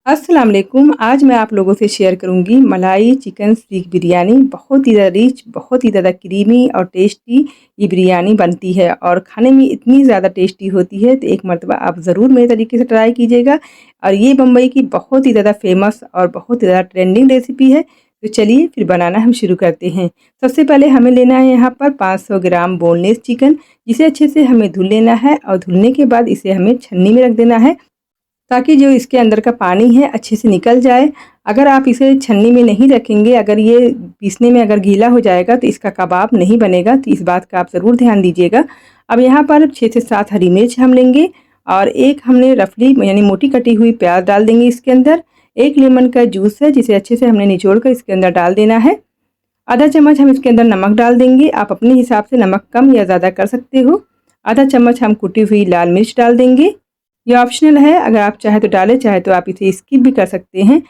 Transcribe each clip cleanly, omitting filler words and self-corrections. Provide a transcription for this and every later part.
अस्सलाम वालेकुम। आज मैं आप लोगों से शेयर करूंगी मलाई चिकन सीख बिरयानी। बहुत ही ज़्यादा रिच, बहुत ही ज़्यादा क्रीमी और टेस्टी ये बिरयानी बनती है और खाने में इतनी ज़्यादा टेस्टी होती है। तो एक मर्तबा आप ज़रूर मेरे तरीके से ट्राई कीजिएगा। और ये बम्बई की बहुत ही ज़्यादा फेमस और बहुत ही ज़्यादा ट्रेंडिंग रेसिपी है। तो चलिए फिर बनाना हम शुरू करते हैं। सबसे पहले हमें लेना है यहाँ पर 500 ग्राम बोनलेस चिकन, जिसे अच्छे से हमें धुल लेना है और धुलने के बाद इसे हमें छन्नी में रख देना है, ताकि जो इसके अंदर का पानी है अच्छे से निकल जाए। अगर आप इसे छन्नी में नहीं रखेंगे, अगर ये पीसने में अगर गीला हो जाएगा तो इसका कबाब नहीं बनेगा, तो इस बात का आप ज़रूर ध्यान दीजिएगा। अब यहाँ पर 6 से 7 हरी मिर्च हम लेंगे और एक हमने रफली यानी मोटी कटी हुई प्याज डाल देंगे इसके अंदर। एक लेमन का जूस है जिसे अच्छे से हमने निचोड़ कर इसके अंदर डाल देना है। आधा चम्मच हम इसके अंदर नमक डाल देंगे, आप अपने हिसाब से नमक कम या ज़्यादा कर सकते हो। आधा चम्मच हम कुटी हुई लाल मिर्च डाल देंगे, ये ऑप्शनल है, अगर आप चाहे तो डालें, चाहे तो आप इसे स्किप भी कर सकते हैं।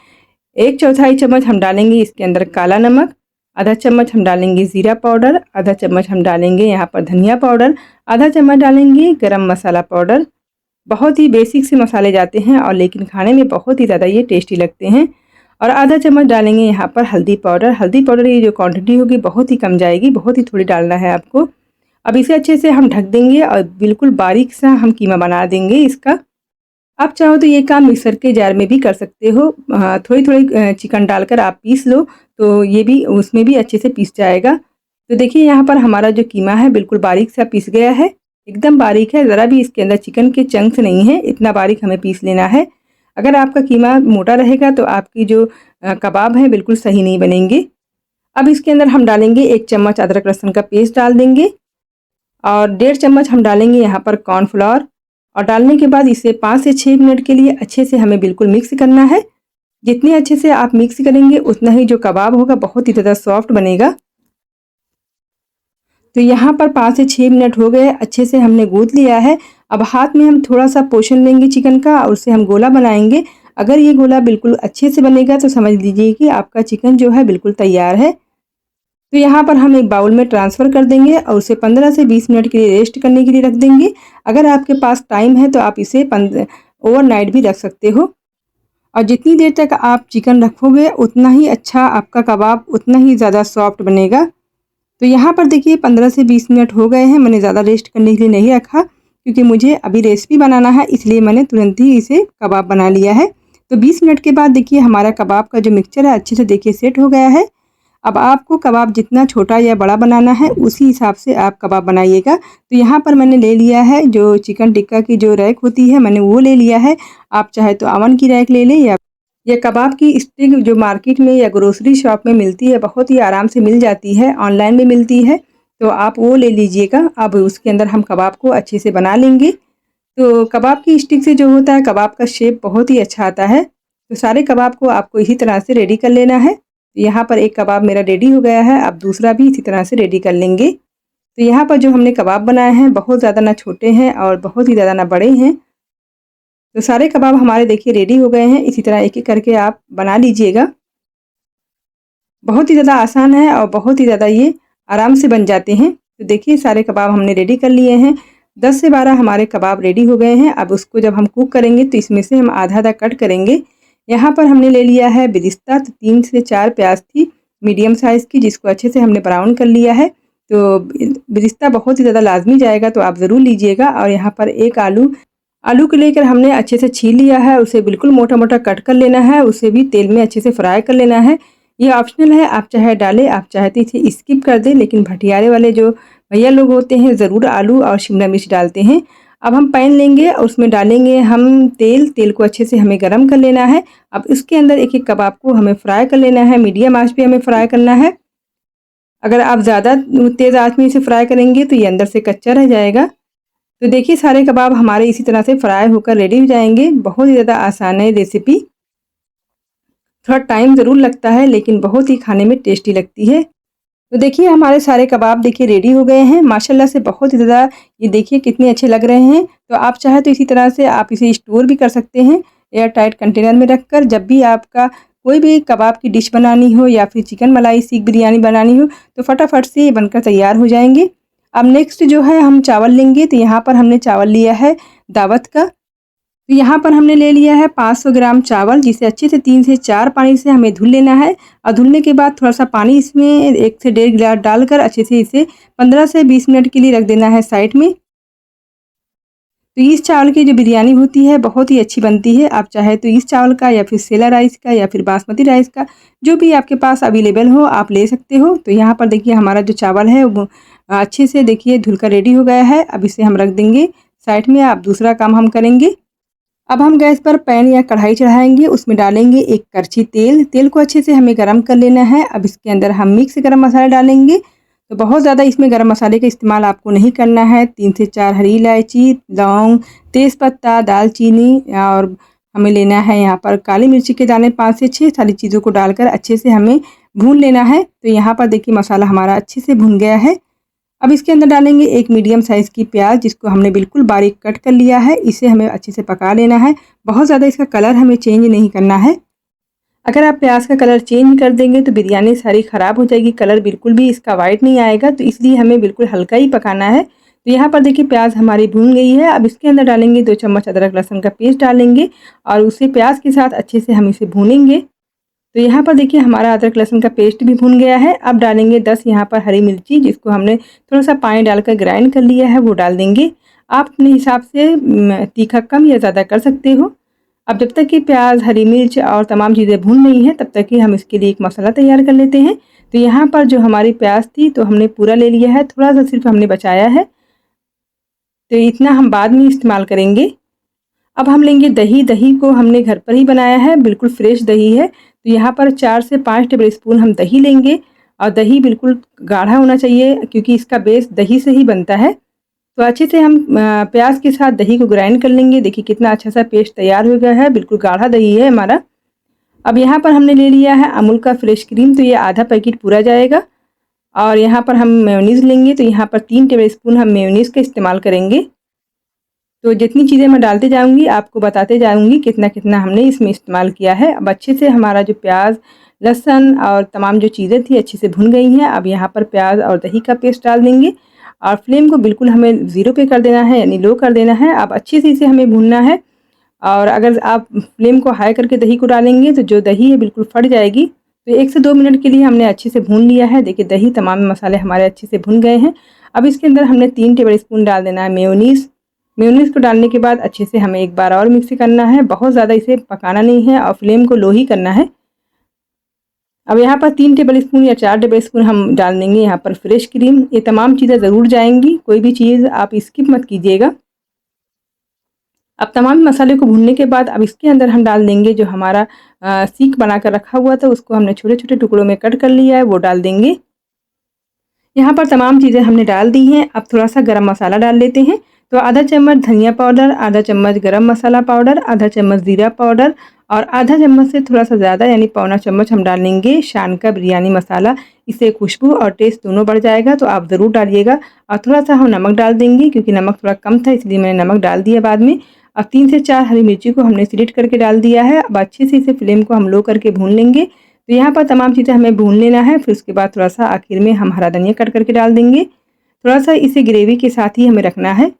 एक चौथाई चम्मच हम डालेंगे इसके अंदर काला नमक, आधा चम्मच हम डालेंगे ज़ीरा पाउडर, आधा चम्मच हम डालेंगे यहाँ पर धनिया पाउडर, आधा चम्मच डालेंगे गरम मसाला पाउडर। बहुत ही बेसिक से मसाले जाते हैं और लेकिन खाने में बहुत ही ज़्यादा ये टेस्टी लगते हैं। और आधा चम्मच डालेंगे यहाँ पर हल्दी पाउडर। हल्दी पाउडर की जो क्वांटिटी होगी बहुत ही कम जाएगी, बहुत ही थोड़ी डालना है आपको। अब इसे अच्छे से हम ढक देंगे और बिल्कुल बारीक सा हम कीमा बना देंगे इसका। आप चाहो तो ये काम मिक्सर के जार में भी कर सकते हो। थोड़ी-थोड़ी चिकन डालकर आप पीस लो, तो ये भी उसमें भी अच्छे से पीस जाएगा। तो देखिए यहाँ पर हमारा जो कीमा है बिल्कुल बारीक सा पीस गया है, एकदम बारीक है, ज़रा भी इसके अंदर चिकन के चंक्स नहीं है, इतना बारीक हमें पीस लेना है। अगर आपका कीमा मोटा रहेगा तो आपकी जो कबाब हैं बिल्कुल सही नहीं बनेंगे। अब इसके अंदर हम डालेंगे 1 चम्मच अदरक लहसुन का पेस्ट डाल देंगे और 1.5 चम्मच हम डालेंगे यहाँ पर कॉर्नफ्लोर। और डालने के बाद इसे 5 से 6 मिनट के लिए अच्छे से हमें बिल्कुल मिक्स करना है। जितने अच्छे से आप मिक्स करेंगे उतना ही जो कबाब होगा बहुत ही ज़्यादा सॉफ्ट बनेगा। तो यहाँ पर 5 से 6 मिनट हो गए, अच्छे से हमने गूँथ लिया है। अब हाथ में हम थोड़ा-सा पोर्शन लेंगे चिकन का और उससे हम गोला बनाएँगे। अगर ये गोला बिल्कुल अच्छे से बनेगा तो समझ लीजिए कि आपका चिकन जो है बिल्कुल तैयार है। तो यहाँ पर हम एक बाउल में ट्रांसफ़र कर देंगे और उसे 15 से 20 मिनट के लिए रेस्ट करने के लिए रख देंगे। अगर आपके पास टाइम है तो आप इसे ओवरनाइट भी रख सकते हो। और जितनी देर तक आप चिकन रखोगे उतना ही अच्छा आपका कबाब उतना ही ज़्यादा सॉफ्ट बनेगा। तो यहाँ पर देखिए 15 से 20 मिनट हो गए हैं, मैंने ज़्यादा रेस्ट करने के लिए नहीं रखा क्योंकि मुझे अभी रेसिपी बनाना है, इसलिए मैंने तुरंत ही इसे कबाब बना लिया है। तो 20 मिनट के बाद देखिए हमारा कबाब का जो मिक्सचर है अच्छे से देखिए सेट हो गया है। अब आपको कबाब जितना छोटा या बड़ा बनाना है उसी हिसाब से आप कबाब बनाइएगा। तो यहाँ पर मैंने ले लिया है जो चिकन टिक्का की जो रैक होती है, मैंने वो ले लिया है। आप चाहे तो अवन की रैक ले लें या कबाब की स्टिक जो मार्केट में या ग्रोसरी शॉप में मिलती है, बहुत ही आराम से मिल जाती है, ऑनलाइन भी मिलती है, तो आप वो ले लीजिएगा। अब उसके अंदर हम कबाब को अच्छे से बना लेंगे। तो कबाब की स्टिक से जो होता है कबाब का शेप बहुत ही अच्छा आता है। तो सारे कबाब को आपको इसी तरह से रेडी कर लेना है। यहाँ पर एक कबाब मेरा रेडी हो गया है, अब दूसरा भी इसी तरह से रेडी कर लेंगे। तो यहाँ पर जो हमने कबाब बनाए हैं बहुत ज़्यादा ना छोटे हैं और बहुत ही ज़्यादा ना बड़े हैं। तो सारे कबाब हमारे देखिए रेडी हो गए हैं, इसी तरह एक-एक करके आप बना लीजिएगा। बहुत ही ज़्यादा आसान है और बहुत ही ज़्यादा ये आराम से बन जाते हैं। तो देखिए सारे कबाब हमने रेडी कर लिए हैं। 10 से 12 हमारे कबाब रेडी हो गए हैं। अब उसको जब हम कुक करेंगे तो इसमें से हम आधा-आधा कट करेंगे। यहाँ पर हमने ले लिया है बिरिस्ता, तो 3 से 4 प्याज़ थी मीडियम साइज़ की, जिसको अच्छे से हमने ब्राउन कर लिया है। तो बिरिस्ता बहुत ही ज़्यादा लाज़मी जाएगा, तो आप ज़रूर लीजिएगा। और यहाँ पर एक आलू आलू को लेकर हमने अच्छे से छील लिया है, उसे बिल्कुल मोटा-मोटा कट कर लेना है, उसे भी तेल में अच्छे से फ्राई कर लेना है। ये ऑप्शनल है, आप चाहे डालें, आप चाहे तो इसे स्किप कर दें, लेकिन भटियारे वाले जो भैया लोग होते हैं ज़रूर आलू और शिमला मिर्च डालते हैं। अब हम पैन लेंगे और उसमें डालेंगे हम तेल, तेल को अच्छे से हमें गरम कर लेना है। अब इसके अंदर एक-एक कबाब को हमें फ्राई कर लेना है, मीडियम आँच पे हमें फ्राई करना है। अगर आप ज़्यादा तेज़ आँच में इसे फ्राई करेंगे तो ये अंदर से कच्चा रह जाएगा। तो देखिए सारे कबाब हमारे इसी तरह से फ्राई होकर रेडी हो जाएँगे। बहुत ही ज़्यादा आसान है रेसिपी। थोड़ा टाइम ज़रूर लगता है लेकिन बहुत ही खाने में टेस्टी लगती है। तो देखिए हमारे सारे कबाब देखिए रेडी हो गए हैं माशाल्लाह से, बहुत ही ज़्यादा ये देखिए कितने अच्छे लग रहे हैं। तो आप चाहे तो इसी तरह से आप इसे स्टोर भी कर सकते हैं एयर टाइट कंटेनर में रखकर। जब भी आपका कोई भी कबाब की डिश बनानी हो या फिर चिकन मलाई सीख बिरयानी बनानी हो तो फटाफट से ये बनकर तैयार हो जाएंगे। अब नेक्स्ट जो है हम चावल लेंगे, तो यहाँ पर हमने चावल लिया है दावत का। तो यहाँ पर हमने ले लिया है 500 ग्राम चावल, जिसे अच्छे से 3 से 4 पानी से हमें धुल लेना है और धुलने के बाद थोड़ा-सा पानी इसमें 1 से डेढ़ गिलास डालकर अच्छे से इसे 15 से 20 मिनट के लिए रख देना है साइड में। तो इस चावल की जो बिरयानी होती है बहुत ही अच्छी बनती है। आप चाहे तो इस चावल का या फिर सेला राइस का या फिर बासमती राइस का, जो भी आपके पास अवेलेबल हो आप ले सकते हो। तो यहाँ पर देखिए हमारा जो चावल है वो अच्छे से देखिए धुल कर रेडी हो गया है। अब इसे हम रख देंगे साइड में। अब दूसरा काम हम करेंगे। अब हम गैस पर पैन या कढ़ाई चढ़ाएँगे, उसमें डालेंगे 1 करछी तेल। तेल को अच्छे से हमें गरम कर लेना है। अब इसके अंदर हम मिक्स गरम मसाला डालेंगे। तो बहुत ज़्यादा इसमें गरम मसाले का इस्तेमाल आपको नहीं करना है। 3 से 4 हरी इलायची, लौंग, तेज़पत्ता, दालचीनी और हमें लेना है यहाँ पर काली मिर्ची के दाने 5 से 6, सारी चीज़ों को डालकर अच्छे से हमें भून लेना है। तो यहाँ पर देखिए मसाला हमारा अच्छे से भुन गया है। अब इसके अंदर डालेंगे 1 मीडियम साइज़ की प्याज, जिसको हमने बिल्कुल बारीक कट कर लिया है। इसे हमें अच्छे से पका लेना है। बहुत ज़्यादा इसका कलर हमें चेंज नहीं करना है। अगर आप प्याज का कलर चेंज कर देंगे तो बिरयानी सारी ख़राब हो जाएगी, कलर बिल्कुल भी इसका वाइट नहीं आएगा। तो इसलिए हमें बिल्कुल हल्का ही पकाना है। तो यहाँ पर देखिए प्याज हमारी भून गई है। अब इसके अंदर डालेंगे 2 चम्मच अदरक लहसुन का पेस्ट डालेंगे और उसे प्याज के साथ अच्छे से हम इसे भूनेंगे। तो यहाँ पर देखिए हमारा अदरक लहसुन का पेस्ट भी भून गया है। अब डालेंगे 10 यहाँ पर हरी मिर्ची, जिसको हमने थोड़ा-सा पानी डालकर ग्राइंड कर लिया है, वो डाल देंगे। आप अपने हिसाब से तीखा कम या ज़्यादा कर सकते हो। अब जब तक कि प्याज, हरी मिर्च और तमाम चीज़ें भून नहीं हैं, तब तक कि हम इसके लिए एक मसाला तैयार कर लेते हैं। तो यहाँ पर जो हमारी प्याज थी तो हमने पूरा ले लिया है, थोड़ा-सा सिर्फ़ हमने बचाया है। तो इतना हम बाद में इस्तेमाल करेंगे। अब हम लेंगे दही। दही को हमने घर पर ही बनाया है, बिल्कुल फ्रेश दही है। तो यहाँ पर 4 से 5 टेबलस्पून हम दही लेंगे और दही बिल्कुल गाढ़ा होना चाहिए, क्योंकि इसका बेस दही से ही बनता है। तो अच्छे से हम प्याज के साथ दही को ग्राइंड कर लेंगे। देखिए कितना अच्छा सा पेस्ट तैयार हो गया है, बिल्कुल गाढ़ा दही है हमारा। अब यहाँ पर हमने ले लिया है अमूल का फ्रेश क्रीम, तो ये आधा पैकेट पूरा जाएगा। और यहाँ पर हम मेयोनीज़ लेंगे, तो यहाँ पर 3 टेबलस्पून हम मेयोनीज़ का इस्तेमाल करेंगे। तो जितनी चीज़ें मैं डालते जाऊँगी आपको बताते जाऊँगी कितना-कितना हमने इसमें इस्तेमाल किया है। अब अच्छे से हमारा जो प्याज, लहसुन और तमाम जो चीज़ें थी अच्छे से भुन गई हैं। अब यहाँ पर प्याज और दही का पेस्ट डाल देंगे और फ्लेम को बिल्कुल हमें 0 पे कर देना है, यानी लो कर देना है। अब अच्छे से इसे हमें भूनना है। और अगर आप फ्लेम को हाई करके दही को डालेंगे तो जो दही है बिल्कुल फट जाएगी। तो 1 से 2 मिनट के लिए हमने अच्छे से भून लिया है। देखिए दही, तमाम मसाले हमारे अच्छे से भुन गए हैं। अब इसके अंदर हमने 3 टेबलस्पून डाल देना है मेयोनीज़। मेयोनीज़ को डालने के बाद अच्छे से हमें एक बार और मिक्स करना है। बहुत ज़्यादा इसे पकाना नहीं है और फ्लेम को लो ही करना है। अब यहाँ पर 3 टेबलस्पून या 4 टेबलस्पून हम डाल देंगे यहाँ पर फ्रेश क्रीम। ये तमाम चीज़ें ज़रूर जाएँगी, कोई भी चीज़ आप स्किप मत कीजिएगा। अब तमाम मसाले को भूनने के बाद अब इसके अंदर हम डाल देंगे जो हमारा सीख बनाकर रखा हुआ था, उसको हमने छोटे-छोटे टुकड़ों में कट कर लिया है, वो डाल देंगे। यहाँ पर तमाम चीज़ें हमने डाल दी हैं। अब थोड़ा-सा गरम मसाला डाल लेते हैं। तो आधा चम्मच धनिया पाउडर, आधा चम्मच गरम मसाला पाउडर, आधा चम्मच ज़ीरा पाउडर और आधा चम्मच से थोड़ा-सा ज़्यादा यानी पौना चम्मच हम डालेंगे शान का बिरयानी मसाला। इससे खुशबू और टेस्ट दोनों बढ़ जाएगा, तो आप ज़रूर डालिएगा। और थोड़ा-सा हम नमक डाल देंगे, क्योंकि नमक थोड़ा कम था इसलिए मैंने नमक डाल दिया बाद में। अब 3 से 4 हरी मिर्ची को हमने स्लिट करके डाल दिया है। अब अच्छे से इसे फ्लेम को हम लो करके भून लेंगे। तो यहाँ पर तमाम चीज़ें हमें भून लेना है। फिर उसके बाद थोड़ा-सा आखिर में हम हरा धनिया कट करके डाल देंगे। थोड़ा-सा इसे ग्रेवी के साथ ही हमें रखना है,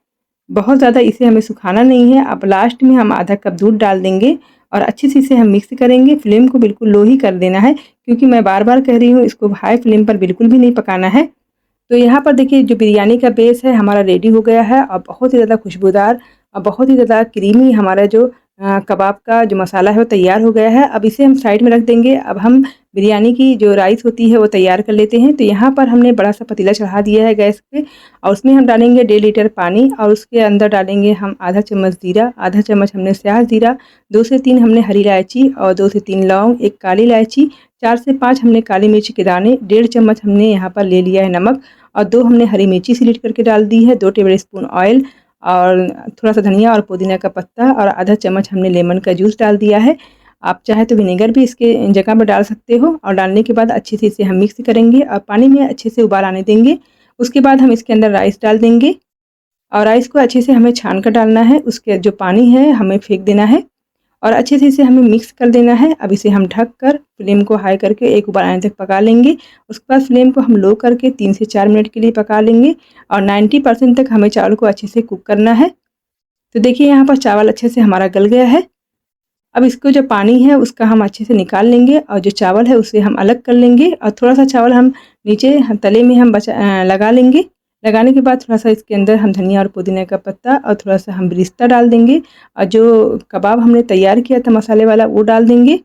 बहुत ज़्यादा इसे हमें सुखाना नहीं है। अब लास्ट में हम आधा कप दूध डाल देंगे और अच्छे से इसे हम मिक्स करेंगे। फ्लेम को बिल्कुल लो ही कर देना है, क्योंकि मैं बार-बार कह रही हूँ इसको हाई फ्लेम पर बिल्कुल भी नहीं पकाना है। तो यहाँ पर देखिए जो बिरयानी का बेस है हमारा रेडी हो गया है और बहुत ही ज़्यादा खुशबूदार और बहुत ही ज़्यादा क्रीमी हमारा जो कबाब का जो मसाला है वो तैयार हो गया है। अब इसे हम साइड में रख देंगे। अब हम बिरयानी की जो राइस होती है वो तैयार कर लेते हैं। तो यहाँ पर हमने बड़ा सा पतीला चढ़ा दिया है गैस पे और उसमें हम डालेंगे 1.5 लीटर पानी और उसके अंदर डालेंगे हम आधा चम्मच ज़ीरा, आधा चम्मच हमने स्याह ज़ीरा, 2 से 3 हमने हरी इलायची और 2 से 3 लौंग, 1 काली इलायची, 4 से 5 हमने काली मिर्च के दाने, 1.5 चम्मच हमने यहाँ पर ले लिया है नमक और 2 हमने हरी मिर्ची स्लिट करके डाल दी है, 2 टेबलस्पून ऑयल और थोड़ा-सा धनिया और पुदीना का पत्ता और आधा चम्मच हमने लेमन का जूस डाल दिया है। आप चाहे तो विनेगर भी इसके जगह पर डाल सकते हो और डालने के बाद अच्छे से इसे हम मिक्स करेंगे और पानी में अच्छे से उबाल आने देंगे। उसके बाद हम इसके अंदर राइस डाल देंगे और राइस को अच्छे से हमें छान कर डालना है। उसके जो पानी है हमें फेंक देना है और अच्छे से इसे हमें मिक्स कर देना है। अब इसे हम ढक कर फ्लेम को हाई करके एक उबाल आने तक पका लेंगे। उसके बाद फ्लेम को हम लो करके 3 से 4 मिनट के लिए पका लेंगे और 90% तक हमें चावल को अच्छे से कुक करना है। तो देखिए यहाँ पर चावल अच्छे से हमारा गल गया है। अब इसको जो पानी है उसका हम अच्छे से निकाल लेंगे और जो चावल है उसे हम अलग कर लेंगे और थोड़ा-सा चावल हम नीचे तले में हम लगा लेंगे। लगाने के बाद थोड़ा-सा इसके अंदर हम धनिया और पुदीने का पत्ता और थोड़ा-सा हम बिरिस्ता डाल देंगे और जो कबाब हमने तैयार किया था मसाले वाला वो डाल देंगे।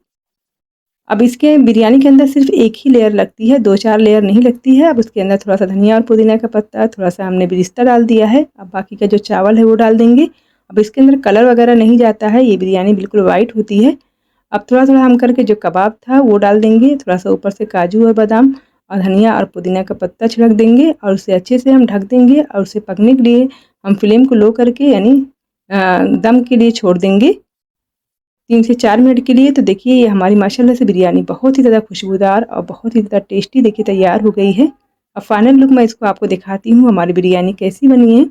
अब इसके बिरयानी के अंदर सिर्फ़ एक ही लेयर लगती है, 2-4 लेयर नहीं लगती है। अब उसके अंदर थोड़ा-सा धनिया और पुदीना का पत्ता, थोड़ा-सा हमने बिरिस्ता डाल दिया है। अब बाकी का जो चावल है वो डाल देंगे। अब इसके अंदर कलर वगैरह नहीं जाता है, ये बिरयानी बिल्कुल व्हाइट होती है। अब थोड़ा-थोड़ा हम करके जो कबाब था वो डाल देंगे, थोड़ा-सा ऊपर से काजू और बादाम और धनिया और पुदीना का पत्ता छिड़क देंगे और उसे अच्छे से हम ढक देंगे और उसे पकने के लिए हम फ्लेम को लो करके यानी दम के लिए छोड़ देंगे 3 से 4 मिनट के लिए। तो देखिए ये हमारी माशाल्लाह से बिरयानी बहुत ही ज़्यादा खुशबूदार और बहुत ही ज़्यादा टेस्टी देखिए तैयार हो गई है। अब फाइनल लुक मैं इसको आपको दिखाती हूँ हमारी बिरयानी कैसी बनी है।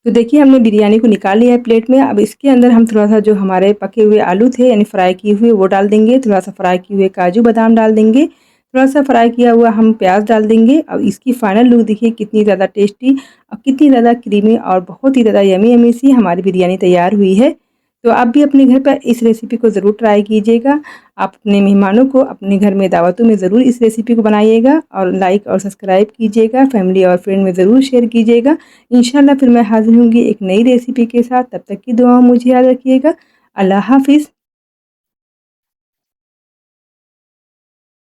तो देखिए हमने बिरयानी को निकाल लिया है प्लेट में। अब इसके अंदर हम थोड़ा-सा जो हमारे पके हुए आलू थे यानी फ्राई किए हुए वो डाल देंगे, थोड़ा-सा फ्राई किए हुए काजू बादाम डाल देंगे, थोड़ा-सा फ्राई किया हुआ हम प्याज़ डाल देंगे। अब इसकी फाइनल लुक देखिए कितनी ज़्यादा टेस्टी और कितनी ज़्यादा क्रीमी और बहुत ही ज़्यादा यम्मी यम्मी सी हमारी बिरयानी तैयार हुई है। तो आप भी अपने घर पर इस रेसिपी को ज़रूर ट्राई कीजिएगा। आप अपने मेहमानों को अपने घर में दावतों में ज़रूर इस रेसिपी को बनाइएगा और लाइक और सब्सक्राइब कीजिएगा, फैमिली और फ्रेंड में ज़रूर शेयर कीजिएगा। इंशाल्लाह फिर मैं हाज़िर होंगी एक नई रेसिपी के साथ, तब तक की दुआ मुझे याद रखिएगा। अल्लाह हाफ़िज़।